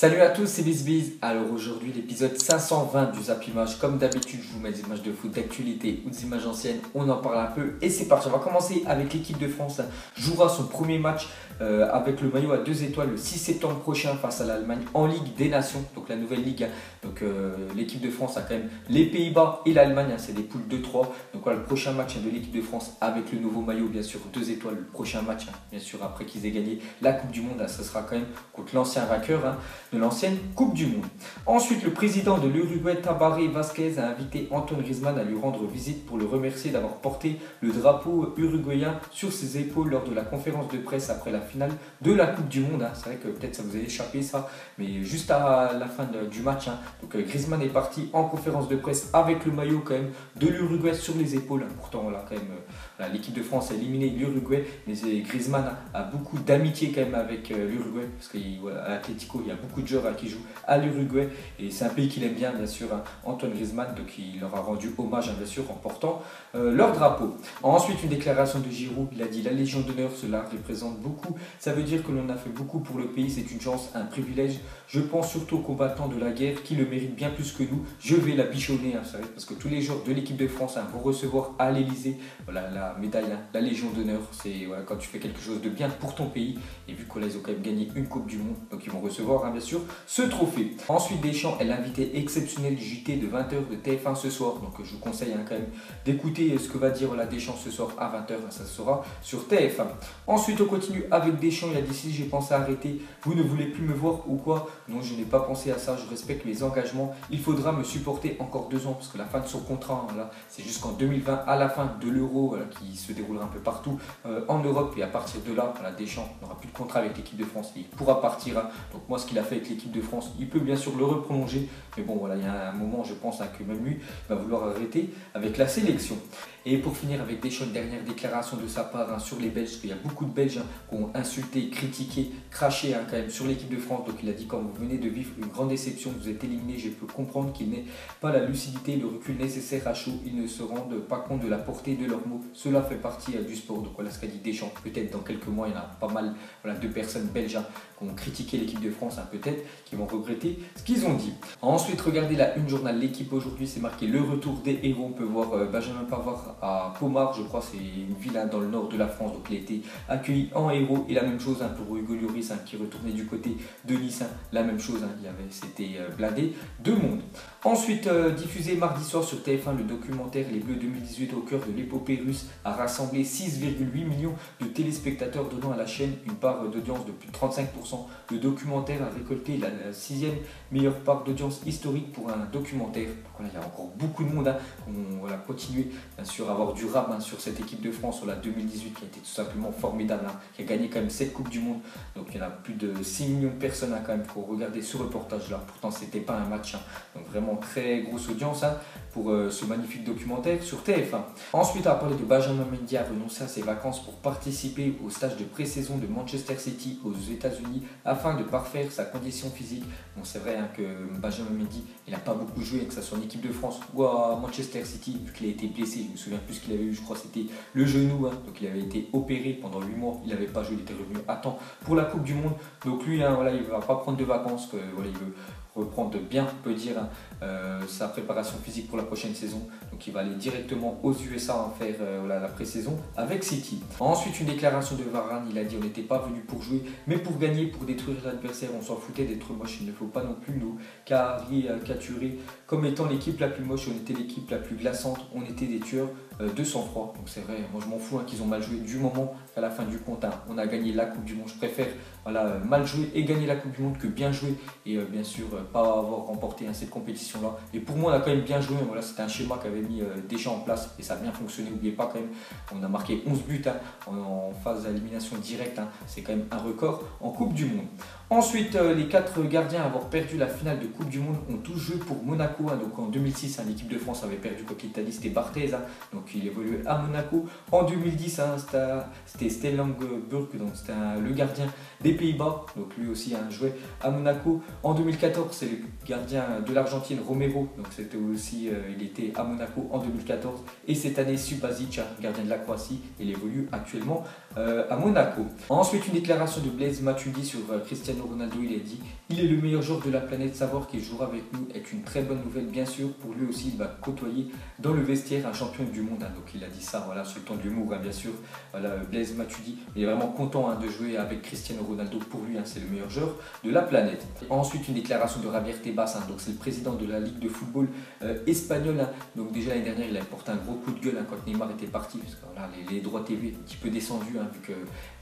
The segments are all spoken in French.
Salut à tous, c'est BizBiz. Alors aujourd'hui, l'épisode 520 du Zap Image. Comme d'habitude, je vous mets des images de foot d'actualité ou des images anciennes. On en parle un peu et c'est parti. On va commencer avec l'équipe de France. Jouera son premier match avec le maillot à 2 étoiles le 6 septembre prochain face à l'Allemagne en Ligue des Nations. Donc la nouvelle Ligue. Donc l'équipe de France a quand même les Pays-Bas et l'Allemagne. C'est des poules 2-3. Donc voilà, le prochain match de l'équipe de France avec le nouveau maillot, bien sûr, 2 étoiles. Le prochain match, bien sûr, après qu'ils aient gagné la Coupe du Monde, ce sera quand même contre l'ancien vainqueur de l'ancienne Coupe du Monde. Ensuite, le président de l'Uruguay, Tabaré Vázquez, a invité Antoine Griezmann à lui rendre visite pour le remercier d'avoir porté le drapeau uruguayen sur ses épaules lors de la conférence de presse après la finale de la Coupe du Monde. C'est vrai que peut-être ça vous a échappé ça, mais juste à la fin du match, donc Griezmann est parti en conférence de presse avec le maillot quand même de l'Uruguay sur les épaules. Pourtant, là, quand même, l'équipe de France a éliminé l'Uruguay, mais Griezmann a beaucoup d'amitié quand même avec l'Uruguay, parce qu'à l'Atlético, il y a beaucoup de joueurs qui jouent à l'Uruguay et c'est un pays qu'il aime bien sûr, Antoine Griezmann, donc il leur a rendu hommage bien sûr en portant leur drapeau. Ensuite, une déclaration de Giroud, il a dit: la Légion d'honneur, cela représente beaucoup, ça veut dire que l'on a fait beaucoup pour le pays, c'est une chance, un privilège, je pense surtout aux combattants de la guerre qui le méritent bien plus que nous, je vais la bichonner, vous savez, parce que tous les joueurs de l'équipe de France vont recevoir à l'Elysée la médaille, la Légion d'honneur, c'est quand tu fais quelque chose de bien pour ton pays, et vu qu'ils ont quand même gagné une Coupe du Monde, donc ils vont recevoir bien sûr ce trophée. Ensuite, Deschamps est l'invité exceptionnel du JT de 20h de TF1 ce soir, donc je vous conseille quand même d'écouter ce que va dire Deschamps ce soir à 20h, ça sera sur TF1. Ensuite, on continue avec Deschamps, il a dit: si j'ai pensé à arrêter, vous ne voulez plus me voir ou quoi? Non, je n'ai pas pensé à ça, je respecte mes engagements, il faudra me supporter encore 2 ans, parce que la fin de son contrat, là, c'est jusqu'en 2020, à la fin de l'Euro, qui se déroulera un peu partout en Europe, et à partir de là, Deschamps n'aura plus de contrat avec l'équipe de France, et il pourra partir. Donc moi, ce qu'il a fait avec l'équipe de France, il peut bien sûr le reprolonger, mais bon voilà, il y a un moment, je pense que même lui va vouloir arrêter avec la sélection. Et pour finir avec Deschamps, une dernière déclaration de sa part sur les Belges, parce qu'il y a beaucoup de Belges qui ont insulté, critiqué, craché quand même sur l'équipe de France. Donc il a dit: quand vous venez de vivre une grande déception, vous êtes éliminé, je peux comprendre qu'ils n'aient pas la lucidité, le recul nécessaire à chaud, ils ne se rendent pas compte de la portée de leurs mots, cela fait partie du sport. Donc voilà ce qu'a dit Deschamps. Peut-être dans quelques mois, il y en a pas mal de personnes belges qui ont critiqué l'équipe de France, peut-être, qui vont regretter ce qu'ils ont dit. Ensuite, regardez la une journal L'équipe aujourd'hui, c'est marqué le retour des héros. On peut voir Benjamin Pavard à Pomard, je crois, c'est une ville dans le nord de la France, donc il a été accueilli en héros. Et la même chose pour Hugo Lloris qui retournait du côté de Nice, la même chose, c'était blindé de monde. Ensuite, diffusé mardi soir sur TF1, le documentaire Les Bleus 2018 au cœur de l'épopée russe a rassemblé 6,8 millions de téléspectateurs, donnant à la chaîne une part d'audience de plus de 35%. Le documentaire a récolté la 6e meilleure part d'audience historique pour un documentaire. Donc voilà, il y a encore beaucoup de monde. On va continuer bien sûr à avoir du rap sur cette équipe de France sur la 2018 qui a été tout simplement formidable, qui a gagné quand même 7 Coupes du Monde. Donc il y en a plus de 6 millions de personnes quand même qui ont regardé ce reportage là. Pourtant c'était pas un match, donc vraiment très grosse audience pour ce magnifique documentaire sur TF1. Ensuite, on va parler de Benjamin Mendy a renoncé à ses vacances pour participer au stage de pré-saison de Manchester City aux États-Unis afin de parfaire sa condition physique. Bon, c'est vrai que Benjamin Mendy, il n'a pas beaucoup joué, que ce soit en équipe de France ou à Manchester City, vu qu'il a été blessé. Je me souviens plus ce qu'il avait eu, je crois que c'était le genou, donc il avait été opéré pendant 8 mois, il n'avait pas joué, il était revenu à temps pour la Coupe du Monde. Donc lui, il ne va pas prendre de vacances, il veut reprendre bien, on peut dire, sa préparation physique pour la prochaine saison. Donc il va aller directement aux USA faire la pré-saison avec City. Ensuite, une déclaration de Varane, il a dit: on n'était pas venu pour jouer, mais pour gagner, pour détruire l'adversaire. On s'en foutait d'être moche, il ne faut pas non plus nous caricaturer comme étant l'équipe la plus moche. On était l'équipe la plus glaçante, on était des tueurs de sang-froid. Donc c'est vrai, moi je m'en fous qu'ils ont mal joué, du moment qu'à la fin du compte, on a gagné la Coupe du Monde. Je préfère mal jouer et gagner la Coupe du Monde que bien jouer et bien sûr pas avoir remporté cette compétition là. Et pour moi, on a quand même bien joué. Voilà, c'était un schéma qu'avait mis Deschamps en place et ça a bien fonctionné. N'oubliez pas quand même, on a marqué 11 buts en phase d'élimination directe, c'est quand même un record en Coupe du Monde. Ensuite, les 4 gardiens à avoir perdu la finale de Coupe du Monde ont tous joué pour Monaco. Donc en 2006, l'équipe de France avait perdu contre l'Italie, c'était Barthez, donc il évoluait à Monaco. En 2010, c'était Stellenbosch, donc c'était le gardien des Pays-Bas, donc lui aussi jouait à Monaco. En 2014, c'est le gardien de l'Argentine, Romero, donc c'était aussi, il était à Monaco en 2014. Et cette année, Subasic, gardien de la Croatie, il évolue actuellement à Monaco. Ensuite, une déclaration de Blaise Matuidi sur Cristiano Cristiano Ronaldo, il a dit « Il est le meilleur joueur de la planète, savoir qu'il jouera avec nous est une très bonne nouvelle, bien sûr, pour lui aussi, il va côtoyer dans le vestiaire un champion du monde. » Donc il a dit ça, voilà, sur le ton de l'humour, bien sûr. Voilà, Blaise Matuidi, il est vraiment content de jouer avec Cristiano Ronaldo, pour lui, c'est le meilleur joueur de la planète. Ensuite, une déclaration de Javier Tebas, donc c'est le président de la Ligue de football espagnole. Donc déjà l'année dernière, il a porté un gros coup de gueule quand Neymar était parti, parce que voilà, les droits TV un petit peu descendus, vu que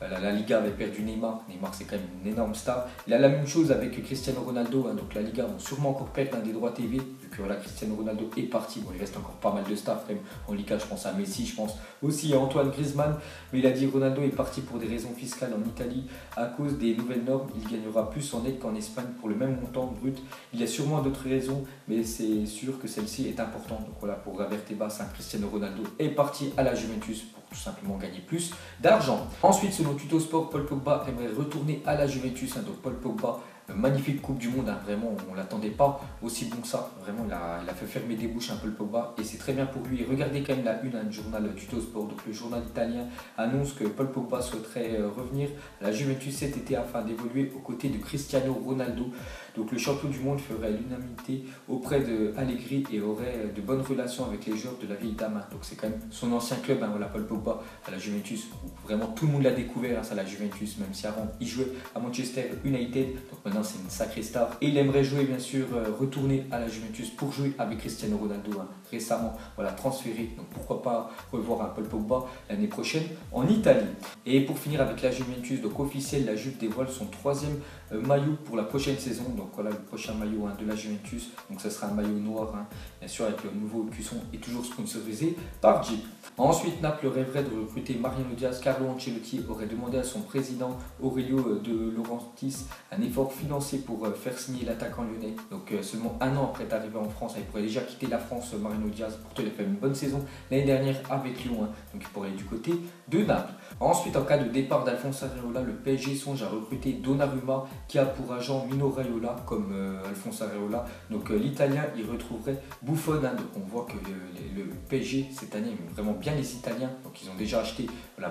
la Liga avait perdu Neymar. Neymar, c'est quand même une énorme star. Il a la même chose avec Cristiano Ronaldo, donc la Liga vont sûrement encore perdre des droits TV, vu que voilà, Cristiano Ronaldo est parti. Bon, il reste encore pas mal de stars quand même en Liga, je pense à Messi, je pense aussi à Antoine Griezmann, mais il a dit Ronaldo est parti pour des raisons fiscales en Italie à cause des nouvelles normes. Il gagnera plus en net qu'en Espagne pour le même montant brut. Il y a sûrement d'autres raisons, mais c'est sûr que celle-ci est importante. Donc voilà, pour Javier Tebas, Cristiano Ronaldo est parti à la Juventus pour tout simplement gagner plus d'argent. Ensuite, selon Tuto Sport, Paul Pogba aimerait retourner à la Juventus. Donc Paul Pogba, magnifique Coupe du Monde, vraiment on ne l'attendait pas aussi bon que ça. Vraiment il a fait fermer des bouches un peu le Pogba et c'est très bien pour lui. Et regardez quand même la une du journal Tuto Sport. Donc le journal italien annonce que Paul Pogba souhaiterait revenir à la Juventus cet été afin d'évoluer aux côtés de Cristiano Ronaldo. Donc le champion du monde ferait l'unanimité auprès de Allegri et aurait de bonnes relations avec les joueurs de la vieille dame. Donc c'est quand même son ancien club, voilà, Paul Pogba à la Juventus. Vraiment tout le monde l'a découvert, ça, la Juventus, même si avant il jouait à Manchester United. Donc maintenant c'est une sacrée star. Et il aimerait jouer, bien sûr, retourner à la Juventus pour jouer avec Cristiano Ronaldo, récemment voilà, transféré. Donc pourquoi pas revoir un Paul Pogba l'année prochaine en Italie. Et pour finir avec la Juventus, donc officiel, la Juve dévoile son 3e maillot pour la prochaine saison. Donc voilà le prochain maillot de la Juventus. Donc ça sera un maillot noir, bien sûr avec le nouveau cuisson et toujours sponsorisé par Jeep. Ensuite, Naples rêverait de recruter Mariano Diaz. Carlo Ancelotti aurait demandé à son président Aurelio De Laurentiis un effort financier pour faire signer l'attaquant lyonnais. Donc seulement un an après d'arriver en France, il pourrait déjà quitter la France, Mariano Diaz. Pourtant il a fait une bonne saison l'année dernière avec Lyon, donc il pourrait aller du côté de Naples. Ensuite, en cas de départ d'Alphonse Areola, le PSG songe à recruter Donnarumma qui a pour agent Mino Raiola comme Alphonse Areola. Donc l'Italien il retrouverait Buffon, donc on voit que le PSG cette année aime vraiment bien les Italiens. Donc ils ont déjà acheté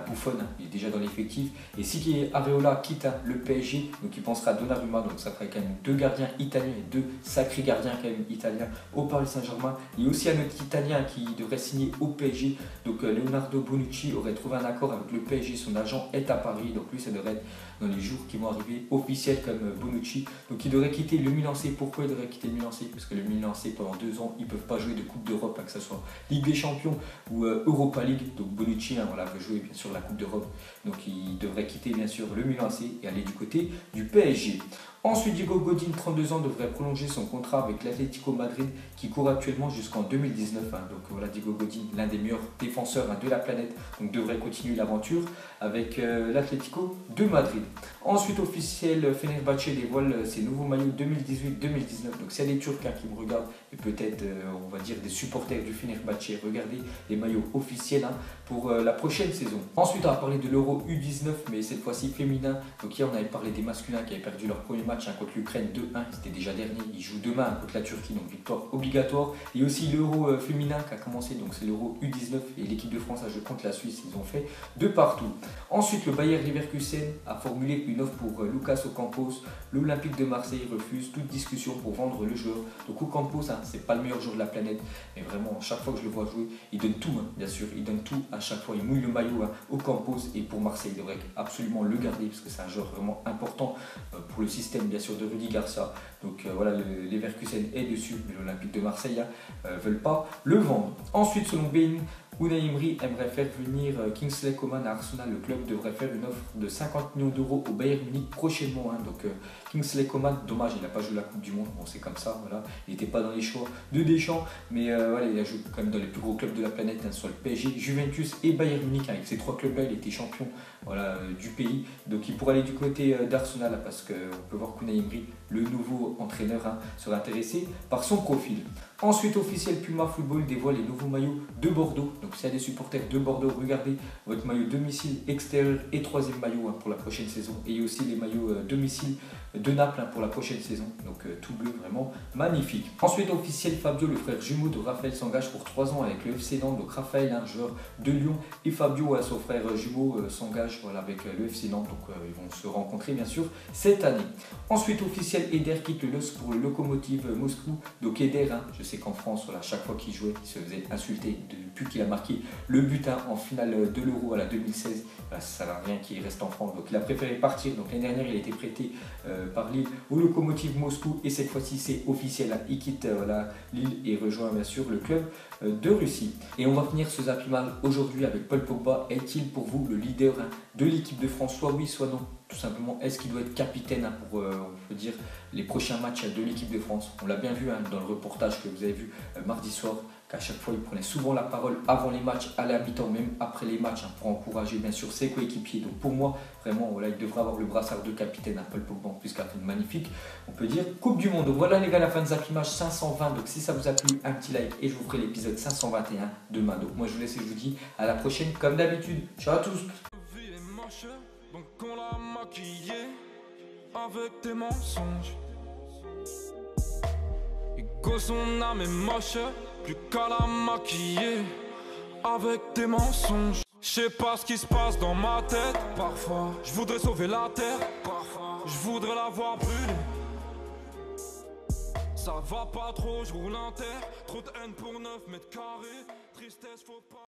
Buffon, il est déjà dans l'effectif. Et si Areola quitte le PSG, donc il pensera à Donnarumma, donc ça ferait quand même 2 gardiens italiens et 2 sacrés gardiens quand même italiens au Paris Saint-Germain. Il y a aussi un autre Italien qui devrait signer au PSG, donc Leonardo Bonucci aurait trouvé un accord avec le PSG, son agent est à Paris, donc lui ça devrait être dans les jours qui vont arriver officiels comme Bonucci. Donc il devrait quitter le Milan AC. Pourquoi il devrait quitter le Milan AC? Parce que le Milan AC pendant 2 ans ils ne peuvent pas jouer de Coupe d'Europe, que ce soit Ligue des Champions ou Europa League. Donc Bonucci voilà, veut jouer bien sûr la Coupe d'Europe, donc il devrait quitter bien sûr le Milan AC et aller du côté du PSG. Ensuite, Diego Godin, 32 ans, devrait prolonger son contrat avec l'Atlético Madrid qui court actuellement jusqu'en 2019. Donc voilà, Diego Godin, l'un des meilleurs défenseurs de la planète, donc devrait continuer l'aventure avec l'Atlético de Madrid. Ensuite, officiel, Fenerbahçe dévoile ses nouveaux maillots 2018-2019. Donc s'il y a des Turcs qui me regardent et peut-être, on va dire, des supporters du Fenerbahçe, regardez les maillots officiels pour la prochaine saison. Ensuite, on va parler de l'Euro U19, mais cette fois-ci féminin. Donc hier, on avait parlé des masculins qui avaient perdu leur premier match contre l'Ukraine 2-1, c'était déjà dernier. Ils jouent demain contre la Turquie, donc victoire obligatoire. Et aussi l'Euro féminin qui a commencé, donc c'est l'Euro U19 et l'équipe de France a joué contre la Suisse, ils ont fait de partout. Ensuite, le Bayer Leverkusen a formulé une offre pour Lucas Ocampos. L'Olympique de Marseille refuse toute discussion pour vendre le joueur. Donc Ocampos, c'est pas le meilleur joueur de la planète, mais vraiment, chaque fois que je le vois jouer, il donne tout, bien sûr, il donne tout à chaque fois. Il mouille le maillot Ocampos et pour Marseille, il devrait absolument le garder parce que c'est un joueur vraiment important pour le système, bien sûr, de Rudy Garcia. Donc voilà, le Leverkusen est dessus, mais l'Olympique de Marseille ne veulent pas le vendre. Ensuite, selon Bein, Unai Emery aimerait faire venir Kingsley Coman à Arsenal. Le club devrait faire une offre de 50 millions d'euros au Bayern Munich prochainement. Donc Kingsley Coman, dommage, il n'a pas joué la Coupe du Monde. Bon, c'est comme ça, voilà. Il n'était pas dans les choix de Deschamps, mais voilà, il a joué quand même dans les plus gros clubs de la planète, soit le PSG, Juventus et Bayern Munich. Avec ces 3 clubs-là, il était champion du pays. Donc il pourrait aller du côté d'Arsenal parce qu'on peut voir qu'Unai Emery, le nouveau entraîneur, sera intéressé par son profil. Ensuite, officiel, Puma Football dévoile les nouveaux maillots de Bordeaux. Donc Donc s'il y a des supporters de Bordeaux, regardez votre maillot domicile, extérieur et troisième maillot pour la prochaine saison. Et il y a aussi les maillots domicile de Naples pour la prochaine saison. Donc tout bleu, vraiment magnifique. Ensuite officiel, Fabio, le frère jumeau de Raphaël, s'engage pour 3 ans avec le FC Nantes. Donc Raphaël, un joueur de Lyon, et Fabio, son frère jumeau, s'engage avec le FC Nantes. Donc ils vont se rencontrer bien sûr cette année. Ensuite officiel, Eder quitte le LOSC pour le Lokomotiv Moscou. Donc Eder, je sais qu'en France, voilà, chaque fois qu'il jouait, il se faisait insulter depuis qu'il a marqué le but en finale de l'Euro à la 2016. Voilà, ça ne sert à rien qu'il reste en France. Donc il a préféré partir. Donc l'année dernière, il a été prêté par Lille au Lokomotiv Moscou. Et cette fois-ci, c'est officiel. Il quitte Lille et rejoint bien sûr le club de Russie. Et on va finir ce Zappimage aujourd'hui avec Paul Pogba. Est-il pour vous le leader de l'équipe de France? Soit oui, soit non. Tout simplement, est-ce qu'il doit être capitaine pour, on peut dire, les prochains matchs de l'équipe de France? On l'a bien vu dans le reportage que vous avez vu mardi soir, qu'à chaque fois, il prenait souvent la parole avant les matchs, à la mi-temps, même après les matchs, pour encourager bien sûr ses coéquipiers. Donc pour moi, vraiment, voilà, il devrait avoir le brassard de capitaine à Paul Pogba, puisqu'il a fait une magnifique, on peut dire, Coupe du Monde. Donc voilà les gars, la fin de Zappimage 520. Donc si ça vous a plu, un petit like et je vous ferai l'épisode 521 demain. Donc moi je vous laisse et je vous dis à la prochaine comme d'habitude. Ciao à tous. Donc on l'a maquillé avec tes mensonges. Et que son âme est moche, plus qu'à la maquiller avec tes mensonges. Je sais pas ce qui se passe dans ma tête. Parfois, je voudrais sauver la terre. Parfois, je voudrais la voir brûler. Ça va pas trop, je roule un terre. Trop de haine pour 9 mètres carrés. Tristesse, faut pas.